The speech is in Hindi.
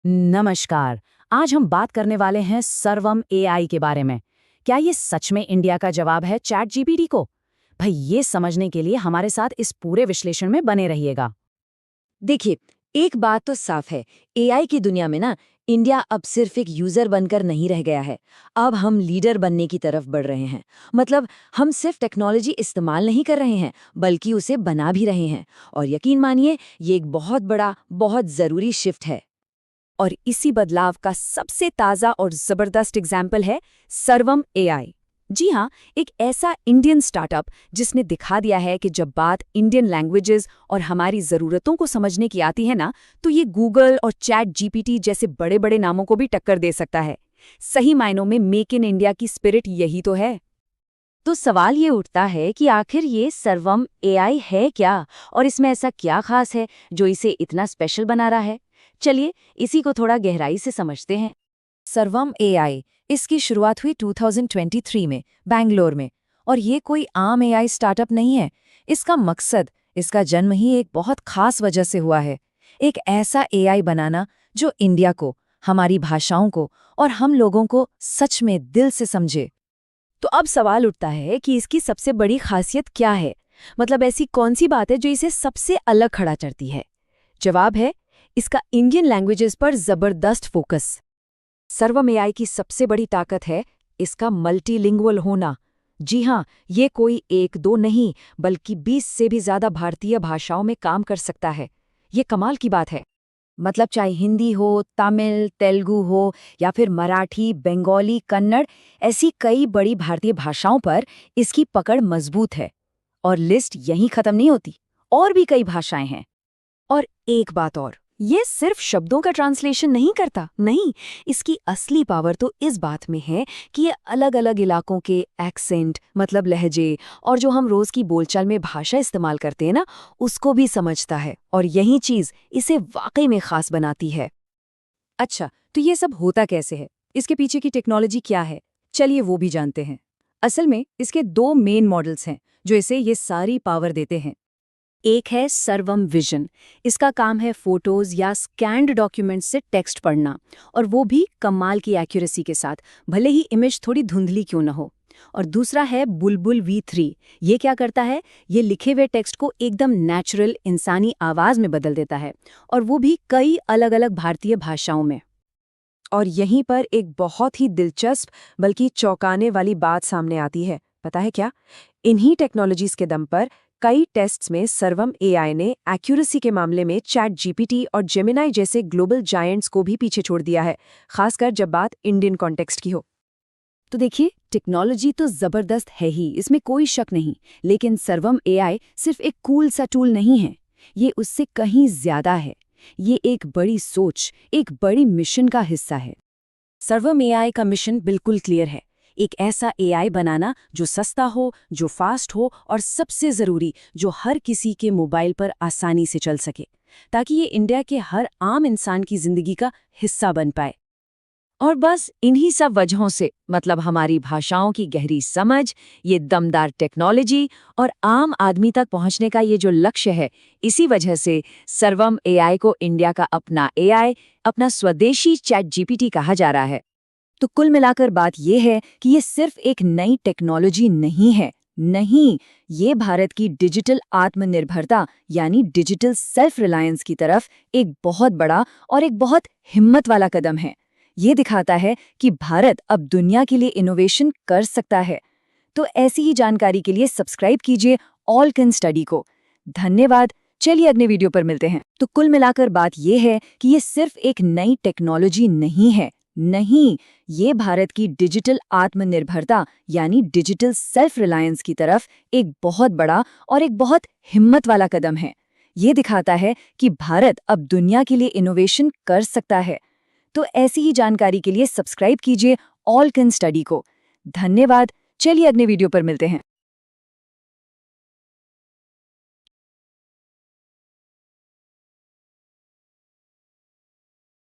नमस्कार। आज हम बात करने वाले हैं सर्वम एआई के बारे में। क्या ये सच में इंडिया का जवाब है चैट जीपीटी को? भाई, ये समझने के लिए हमारे साथ इस पूरे विश्लेषण में बने रहिएगा। देखिए, एक बात तो साफ है। एआई की दुनिया में ना, इंडिया अब सिर्फ एक यूजर बनकर नहीं रह गया है। अब हम लीडर बनने की तरफ बढ़ रहे हैं। मतलब हम सिर्फ टेक्नोलॉजी इस्तेमाल नहीं कर रहे हैं, बल्कि उसे बना भी रहे हैं। और यकीन मानिए, ये एक बहुत बड़ा, बहुत जरूरी शिफ्ट है। और इसी बदलाव का सबसे ताज़ा और ज़बरदस्त एग्जाम्पल है सर्वम एआई। जी हाँ, एक ऐसा इंडियन स्टार्टअप जिसने दिखा दिया है कि जब बात इंडियन लैंग्वेजेस और हमारी ज़रूरतों को समझने की आती है ना, तो ये गूगल और चैट जीपीटी जैसे बड़े बड़े नामों को भी टक्कर दे सकता है। सही मायनों में मेक इन इंडिया की स्पिरिट यही तो है। तो सवाल ये उठता है कि आखिर ये सर्वम एआई है क्या, और इसमें ऐसा क्या खास है जो इसे इतना स्पेशल बना रहा है। चलिए, इसी को थोड़ा गहराई से समझते हैं। सर्वम एआई, इसकी शुरुआत हुई 2023 में बैंगलोर में। और ये कोई आम एआई स्टार्टअप नहीं है। इसका जन्म ही एक बहुत खास वजह से हुआ है। एक ऐसा एआई बनाना जो इंडिया को, हमारी भाषाओं को और हम लोगों को सच में दिल से समझे। तो अब सवाल उठता है कि इसकी सबसे बड़ी खासियत क्या है। मतलब ऐसी कौन सी बात है जो इसे सबसे अलग खड़ा करती है? जवाब है इसका इंडियन लैंग्वेजेस पर जबरदस्त फोकस। सर्वम एआई की सबसे बड़ी ताकत है इसका मल्टीलिंगुअल होना। जी हाँ, ये कोई एक दो नहीं, बल्कि 20 से भी ज्यादा भारतीय भाषाओं में काम कर सकता है। ये कमाल की बात है। मतलब चाहे हिंदी हो, तमिल, तेलुगु हो या फिर मराठी, बंगाली, कन्नड़, ऐसी कई बड़ी भारतीय भाषाओं पर इसकी पकड़ मजबूत है। और लिस्ट यहीं खत्म नहीं होती, और भी कई भाषाएं हैं। और एक बात और, ये सिर्फ शब्दों का ट्रांसलेशन नहीं करता, नहीं, इसकी असली पावर तो इस बात में है कि ये अलग अलग इलाकों के एक्सेंट, मतलब लहजे, और जो हम रोज की बोलचाल में भाषा इस्तेमाल करते हैं ना, उसको भी समझता है। और यही चीज इसे वाकई में खास बनाती है। अच्छा, तो ये सब होता कैसे है? इसके पीछे की टेक्नोलॉजी क्या है? चलिए वो भी जानते हैं। असल में इसके दो मेन मॉडल्स हैं जो इसे ये सारी पावर देते हैं। एक है सर्वम विजन। इसका काम है फोटोज या स्कैन्ड डॉक्यूमेंट से टेक्स्ट पढ़ना, और वो भी कमाल की एक्यूरेसी के साथ, भले ही इमेज थोड़ी धुंधली क्यों न हो। और दूसरा है बुलबुल V3। ये क्या करता है? ये लिखे हुए टेक्स्ट को एकदम नेचुरल इंसानी आवाज में बदल देता है, और वो भी कई अलग अलग भारतीय भाषाओं में। और यहीं पर एक बहुत ही दिलचस्प बल्कि चौंकाने वाली बात सामने आती है। पता है क्या? इन्हीं टेक्नोलॉजीज के दम पर कई टेस्ट्स में सर्वम एआई ने एक्यूरेसी के मामले में चैट जीपीटी और जेमिनाई जैसे ग्लोबल जायंट्स को भी पीछे छोड़ दिया है, खासकर जब बात इंडियन कॉन्टेक्स्ट की हो। तो देखिए, टेक्नोलॉजी तो जबरदस्त है ही, इसमें कोई शक नहीं। लेकिन सर्वम एआई सिर्फ एक कूल सा टूल नहीं है। ये उससे कहीं ज्यादा है। ये एक बड़ी सोच, एक बड़ी मिशन का हिस्सा है। सर्वम एआई का मिशन बिल्कुल क्लियर है। एक ऐसा एआई बनाना जो सस्ता हो, जो फास्ट हो, और सबसे जरूरी, जो हर किसी के मोबाइल पर आसानी से चल सके, ताकि ये इंडिया के हर आम इंसान की जिंदगी का हिस्सा बन पाए। और बस इन्हीं सब वजहों से, मतलब हमारी भाषाओं की गहरी समझ, ये दमदार टेक्नोलॉजी और आम आदमी तक पहुंचने का ये जो लक्ष्य है, इसी वजह से सर्वम एआई को इंडिया का अपना एआई, अपना स्वदेशी चैट जीपीटी कहा जा रहा है। तो कुल मिलाकर बात यह है कि ये सिर्फ एक नई टेक्नोलॉजी नहीं है। नहीं, ये भारत की डिजिटल आत्मनिर्भरता यानी डिजिटल सेल्फ रिलायंस की तरफ एक बहुत बड़ा और एक बहुत हिम्मत वाला कदम है। ये दिखाता है कि भारत अब दुनिया के लिए इनोवेशन कर सकता है। तो ऐसी ही जानकारी के लिए सब्सक्राइब कीजिए ऑल कैन स्टडी को। धन्यवाद। चलिए अगले वीडियो पर मिलते हैं। तो कुल मिलाकर बात यह है कि ये सिर्फ एक नई टेक्नोलॉजी नहीं है। नहीं, ये भारत की डिजिटल आत्मनिर्भरता यानी डिजिटल सेल्फ रिलायंस की तरफ एक बहुत बड़ा और एक बहुत हिम्मत वाला कदम है। ये दिखाता है कि भारत अब दुनिया के लिए इनोवेशन कर सकता है। तो ऐसी ही जानकारी के लिए सब्सक्राइब कीजिए ऑल कैन स्टडी को। धन्यवाद। चलिए अगले वीडियो पर मिलते हैं।